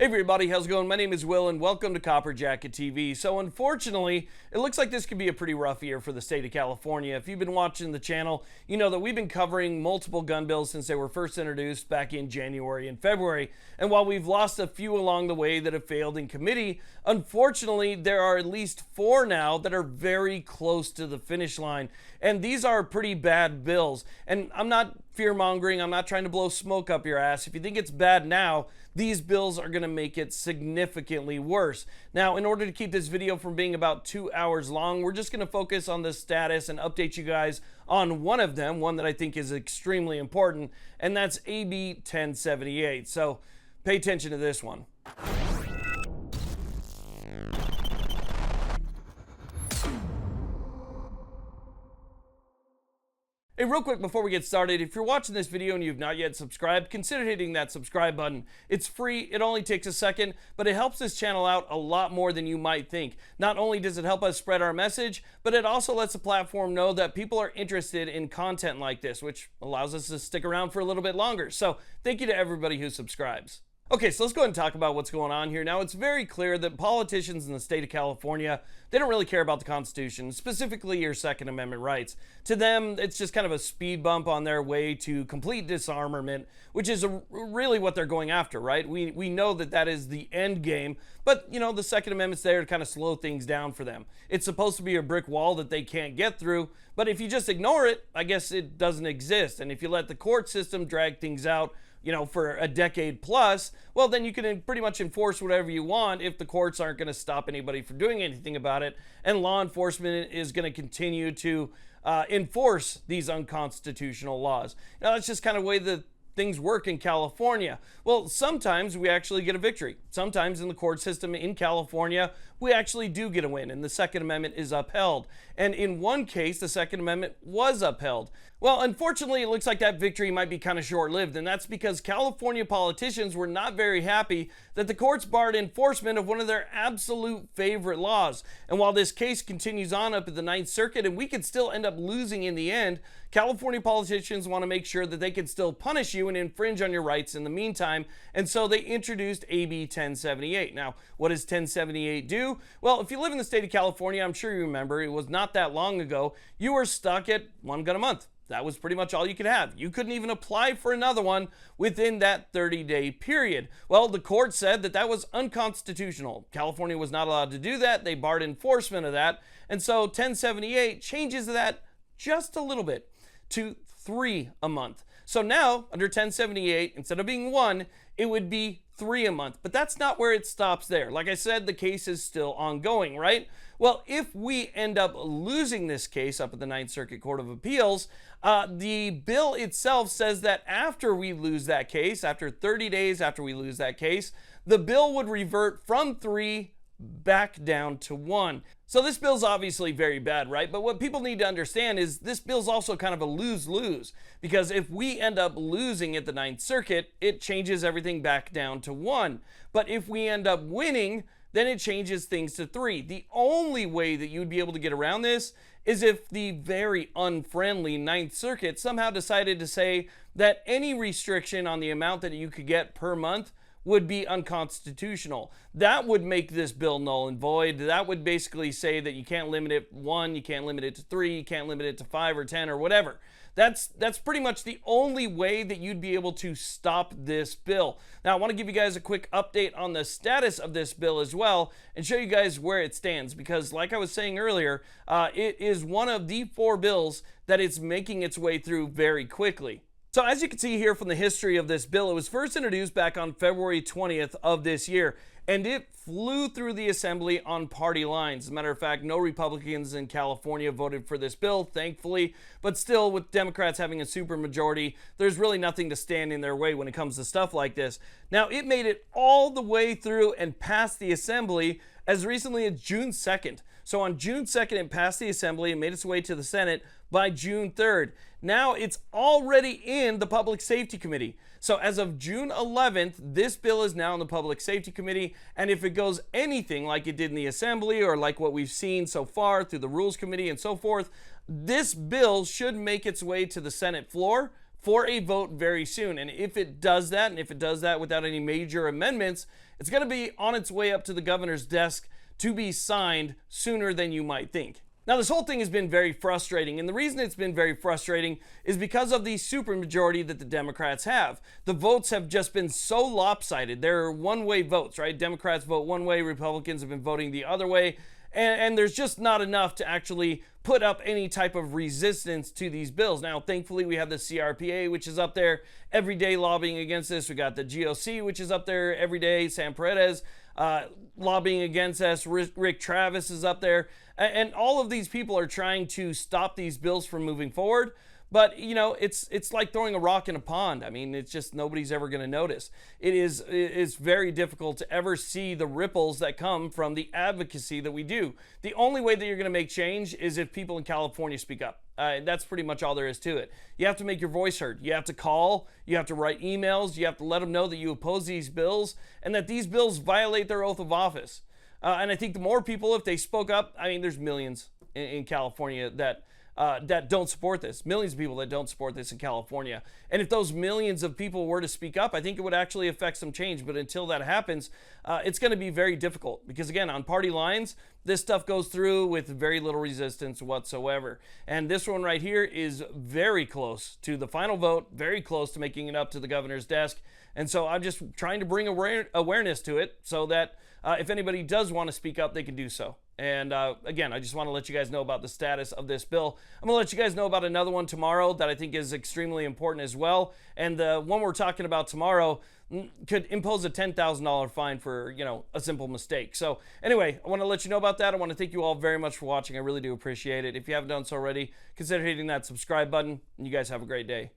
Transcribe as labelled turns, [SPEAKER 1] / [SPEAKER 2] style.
[SPEAKER 1] Everybody, how's it going? My name is Will and welcome to Copper Jacket TV. So unfortunately, it looks like this could be a pretty rough year for the state of California. If you've been watching the channel, you know that we've been covering multiple gun bills since they were first introduced back in January and February. And while we've lost a few along the way that have failed in committee, unfortunately, there are at least 4 now that are very close to the finish line. And these are pretty bad bills. And I'm not fear-mongering, I'm not trying to blow smoke up your ass. If you think it's bad now, these bills are going to make it significantly worse. Now, in order to keep this video from being about 2 hours long, we're just going to focus on the status and update you guys on one of them, one that I think is extremely important, and that's AB 1078. So pay attention to this one. Hey, real quick before we get started, if you're watching this video and you've not yet subscribed, consider hitting that subscribe button. It's free, it only takes a second, but it helps this channel out a lot more than you might think. Not only does it help us spread our message, but it also lets the platform know that people are interested in content like this, which allows us to stick around for a little bit longer. So thank you to everybody who subscribes. Okay, so let's go ahead and talk about what's going on here. Now, it's very clear that politicians in the state of California, they don't really care about the Constitution, specifically your Second Amendment rights. To them, it's just kind of a speed bump on their way to complete disarmament, which is really what they're going after, right? We know that that is the end game, but, you know, the Second Amendment's there to kind of slow things down for them. It's supposed to be a brick wall that they can't get through, but if you just ignore it, I guess it doesn't exist. And if you let the court system drag things out, you know, for a decade plus, well, then you can pretty much enforce whatever you want if the courts aren't going to stop anybody from doing anything about it. And law enforcement is going to continue to enforce these unconstitutional laws. Now, that's just kind of the way that things work in California. Well, sometimes we actually get a victory. Sometimes in the court system in California, we actually do get a win and the Second Amendment is upheld. And in one case, the Second Amendment was upheld. Well, unfortunately, it looks like that victory might be kind of short-lived, and that's because California politicians were not very happy that the courts barred enforcement of one of their absolute favorite laws. And while this case continues on up at the Ninth Circuit, and we could still end up losing in the end, California politicians want to make sure that they can still punish you and infringe on your rights in the meantime, and so they introduced AB 1078. Now, what does 1078 do? Well, if you live in the state of California, I'm sure you remember, it was not that long ago, you were stuck at 1 gun a month. That was pretty much all you could have. You couldn't even apply for another one within that 30-day period. Well, the court said that that was unconstitutional. California was not allowed to do that. They barred enforcement of that. And so 1078 changes that just a little bit to 3 a month. So now, under 1078, instead of being 1, it would be 3 a month. But that's not where it stops there. Like I said, the case is still ongoing, right? Well, if we end up losing this case up at the Ninth Circuit Court of Appeals, the bill itself says that after we lose that case, after 30 days after we lose that case, the bill would revert from 3 back down to 1. So this bill's obviously very bad, right? But what people need to understand is this bill's also kind of a lose-lose, because if we end up losing at the Ninth Circuit, it changes everything back down to 1. But if we end up winning, then it changes things to 3. The only way that you'd be able to get around this is if the very unfriendly Ninth Circuit somehow decided to say that any restriction on the amount that you could get per month would be unconstitutional. That would make this bill null and void. That would basically say that you can't limit it 1, you can't limit it to 3, you can't limit it to 5 or 10 or whatever. That's pretty much the only way that you'd be able to stop this bill. Now, I want to give you guys a quick update on the status of this bill as well and show you guys where it stands, because like I was saying earlier, it is one of the 4 bills that it's making its way through very quickly. So as you can see here from the history of this bill, it was first introduced back on February 20th of this year, and it flew through the assembly on party lines. As a matter of fact, no Republicans in California voted for this bill, thankfully, but still, with Democrats having a supermajority, there's really nothing to stand in their way when it comes to stuff like this. Now, it made it all the way through and passed the assembly as recently as June 2nd. So on June 2nd, it passed the assembly and made its way to the Senate by June 3rd. Now it's already in the Public Safety Committee. So as of June 11th, this bill is now in the Public Safety Committee, and if it goes anything like it did in the Assembly or like what we've seen so far through the Rules Committee and so forth, this bill should make its way to the Senate floor for a vote very soon. And if it does that, and if it does that without any major amendments, it's going to be on its way up to the governor's desk to be signed sooner than you might think. Now, this whole thing has been very frustrating, and the reason it's been very frustrating is because of the supermajority that the Democrats have. The votes have just been so lopsided. They're one-way votes, right? Democrats vote one way, Republicans have been voting the other way, and there's just not enough to actually put up any type of resistance to these bills. Now, thankfully, we have the CRPA, which is up there every day lobbying against this. We got the GOC, which is up there every day, Sam Paredes lobbying against us, Rick Travis is up there, and all of these people are trying to stop these bills from moving forward. But, you know, it's like throwing a rock in a pond. I mean, it's just nobody's ever going to notice. It's very difficult to ever see the ripples that come from the advocacy that we do. The only way that you're going to make change is if people in California speak up. That's pretty much all there is to it. You have to make your voice heard. You have to call. You have to write emails. You have to let them know that you oppose these bills and that these bills violate their oath of office. And I think the more people, if they spoke up, I mean, there's millions in California that don't support this. Millions of people that don't support this in California. And if those millions of people were to speak up, I think it would actually affect some change. But until that happens, it's going to be very difficult. Because again, on party lines, this stuff goes through with very little resistance whatsoever. And this one right here is very close to the final vote, very close to making it up to the governor's desk. And so I'm just trying to bring awareness to it so that if anybody does want to speak up, they can do so. And again, I just want to let you guys know about the status of this bill. I'm going to let you guys know about another one tomorrow that I think is extremely important as well. And the one we're talking about tomorrow could impose a $10,000 fine for, you know, a simple mistake. So anyway, I want to let you know about that. I want to thank you all very much for watching. I really do appreciate it. If you haven't done so already, consider hitting that subscribe button. And you guys have a great day.